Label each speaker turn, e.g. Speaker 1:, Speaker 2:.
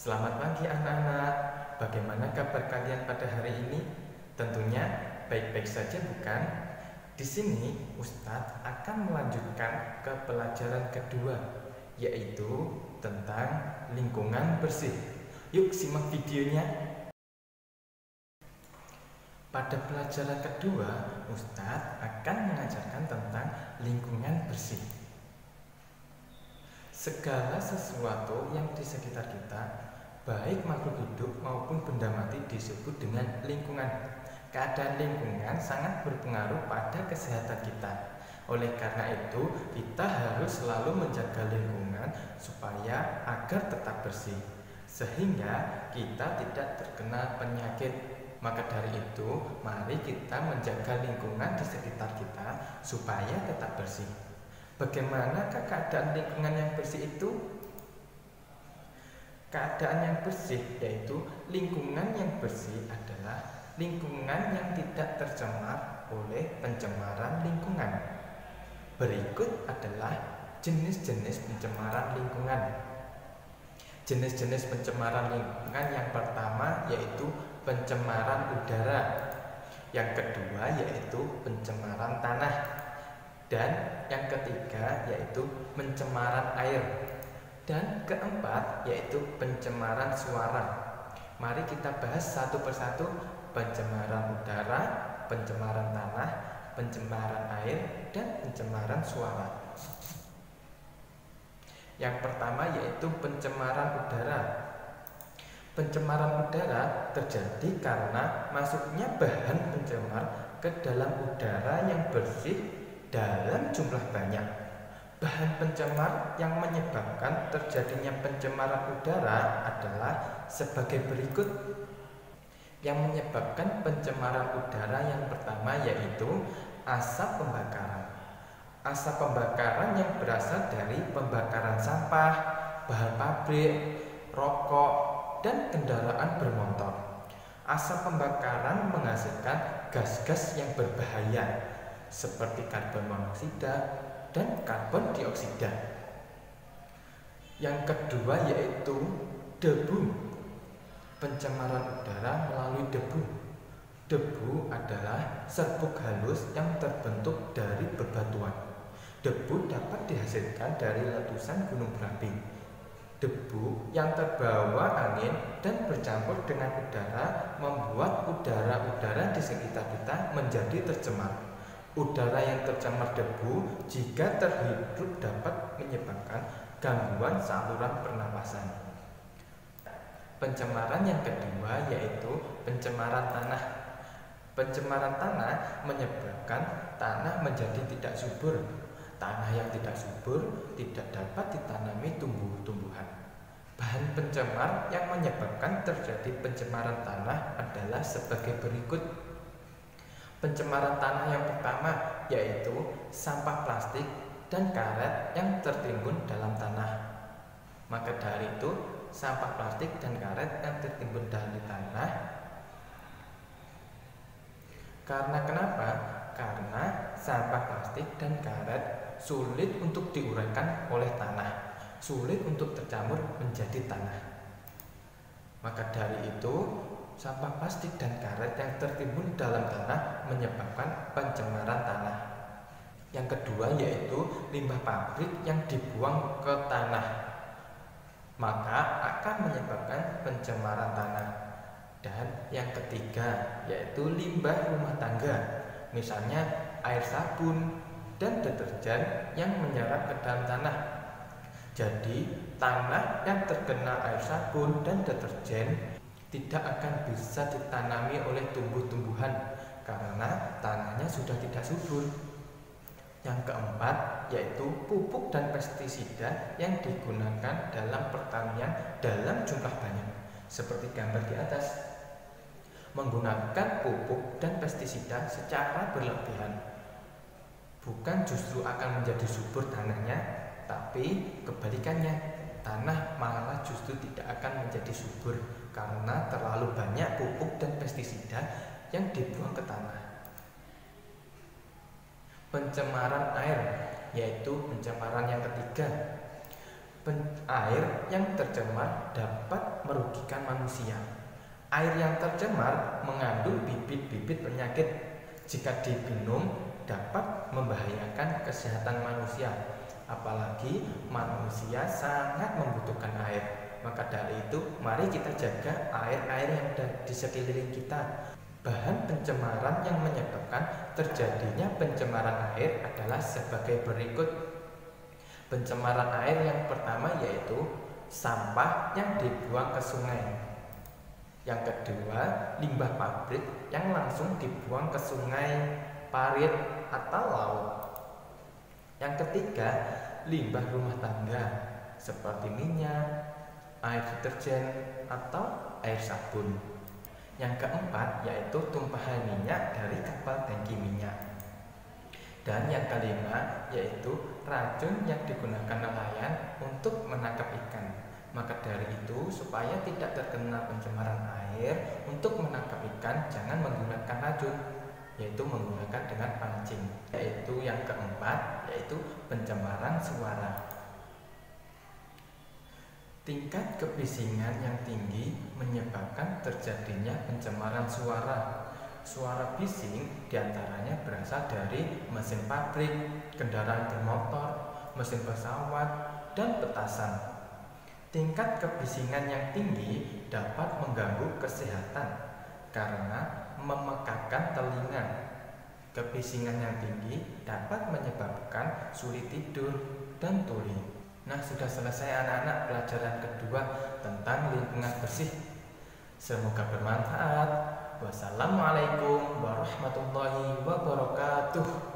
Speaker 1: Selamat pagi anak-anak. Bagaimana kabar kalian pada hari ini? Tentunya baik-baik saja, bukan? Di sini Ustadz akan melanjutkan ke pelajaran kedua, yaitu tentang lingkungan bersih. Yuk simak videonya. Pada pelajaran kedua, Ustadz akan mengajarkan tentang lingkungan bersih. Segala sesuatu yang di sekitar kita, baik makhluk hidup maupun benda mati, disebut dengan lingkungan. Keadaan lingkungan sangat berpengaruh pada kesehatan kita. Oleh karena itu, kita harus selalu menjaga lingkungan supaya agar tetap bersih, sehingga kita tidak terkena penyakit. Maka dari itu, mari kita menjaga lingkungan di sekitar kita supaya tetap bersih. Bagaimanakah keadaan lingkungan yang bersih itu? Keadaan yang bersih yaitu lingkungan yang bersih adalah lingkungan yang tidak tercemar oleh pencemaran lingkungan. Berikut adalah jenis-jenis pencemaran lingkungan. Jenis-jenis pencemaran lingkungan yang pertama yaitu pencemaran udara. Yang kedua yaitu pencemaran tanah. Dan yang ketiga yaitu pencemaran air. Dan keempat yaitu pencemaran suara. Mari kita bahas satu persatu: pencemaran udara, pencemaran tanah, pencemaran air, dan pencemaran suara. Yang pertama yaitu pencemaran udara. Pencemaran udara terjadi karena masuknya bahan pencemar ke dalam udara yang bersih dalam jumlah banyak. Bahan pencemar yang menyebabkan terjadinya pencemaran udara adalah sebagai berikut. Yang menyebabkan pencemaran udara yang pertama yaitu asap pembakaran. Asap pembakaran yang berasal dari pembakaran sampah, bahan pabrik, rokok, dan kendaraan bermotor. Asap pembakaran menghasilkan gas-gas yang berbahaya seperti karbon monoksida dan karbon dioksida. Yang kedua yaitu debu. Pencemaran udara melalui debu. Debu adalah serbuk halus yang terbentuk dari bebatuan. Debu dapat dihasilkan dari letusan gunung berapi. Debu yang terbawa angin dan bercampur dengan udara membuat udara-udara di sekitar kita menjadi tercemar. Udara yang tercemar debu jika terhirup dapat menyebabkan gangguan saluran pernapasan. Pencemaran yang kedua yaitu pencemaran tanah. Pencemaran tanah menyebabkan tanah menjadi tidak subur. Tanah yang tidak subur tidak dapat ditanami tumbuh-tumbuhan. Bahan pencemar yang menyebabkan terjadi pencemaran tanah adalah sebagai berikut. Pencemaran tanah yang pertama yaitu sampah plastik dan karet yang tertimbun dalam tanah. Maka dari itu, sampah plastik dan karet yang tertimbun dari tanah. Karena kenapa? Karena sampah plastik dan karet sulit untuk diuraikan oleh tanah, sulit untuk tercampur menjadi tanah. Maka dari itu, sampah plastik dan karet yang tertimbun dalam tanah menyebabkan pencemaran tanah. Yang kedua yaitu limbah pabrik yang dibuang ke tanah, maka akan menyebabkan pencemaran tanah. Dan yang ketiga yaitu limbah rumah tangga, misalnya air sabun dan deterjen yang menyerap ke dalam tanah. Jadi tanah yang terkena air sabun dan deterjen tidak akan bisa ditanami oleh tumbuh-tumbuhan karena tanahnya sudah tidak subur. Yang keempat yaitu pupuk dan pestisida yang digunakan dalam pertanian dalam jumlah banyak. Seperti gambar di atas, menggunakan pupuk dan pestisida secara berlebihan bukan justru akan menjadi subur tanahnya, tapi kebalikannya. Tanah malah justru tidak akan menjadi subur karena terlalu banyak pupuk dan pestisida yang dibuang ke tanah. Pencemaran air yaitu pencemaran yang ketiga. Air yang tercemar dapat merugikan manusia. Air yang tercemar mengandung bibit-bibit penyakit. Jika diminum dapat membahayakan kesehatan manusia. Apalagi manusia sangat membutuhkan air. Maka dari itu, mari kita jaga air-air yang ada di sekeliling kita. Bahan pencemaran yang menyebabkan terjadinya pencemaran air adalah sebagai berikut. Pencemaran air yang pertama yaitu sampah yang dibuang ke sungai. Yang kedua, limbah pabrik yang langsung dibuang ke sungai, parit, atau laut. Yang ketiga, limbah rumah tangga seperti minyak, air deterjen, atau air sabun. Yang keempat yaitu tumpahan minyak dari kapal tangki minyak. Dan yang kelima yaitu racun yang digunakan nelayan untuk menangkap ikan. Maka dari itu, supaya tidak terkena pencemaran air, untuk menangkap ikan jangan menggunakan racun, yaitu menggunakan dengan pancing. Yaitu yang keempat yaitu pencemaran suara. Tingkat kebisingan yang tinggi menyebabkan terjadinya pencemaran suara. Suara bising diantaranya berasal dari mesin pabrik, kendaraan bermotor, mesin pesawat, dan petasan. Tingkat kebisingan yang tinggi dapat mengganggu kesehatan karena memekakkan telinga. Kebisingan yang tinggi dapat menyebabkan sulit tidur dan tuli. Nah, sudah selesai anak-anak pelajaran kedua tentang lingkungan bersih. Semoga bermanfaat. Wassalamualaikum warahmatullahi wabarakatuh.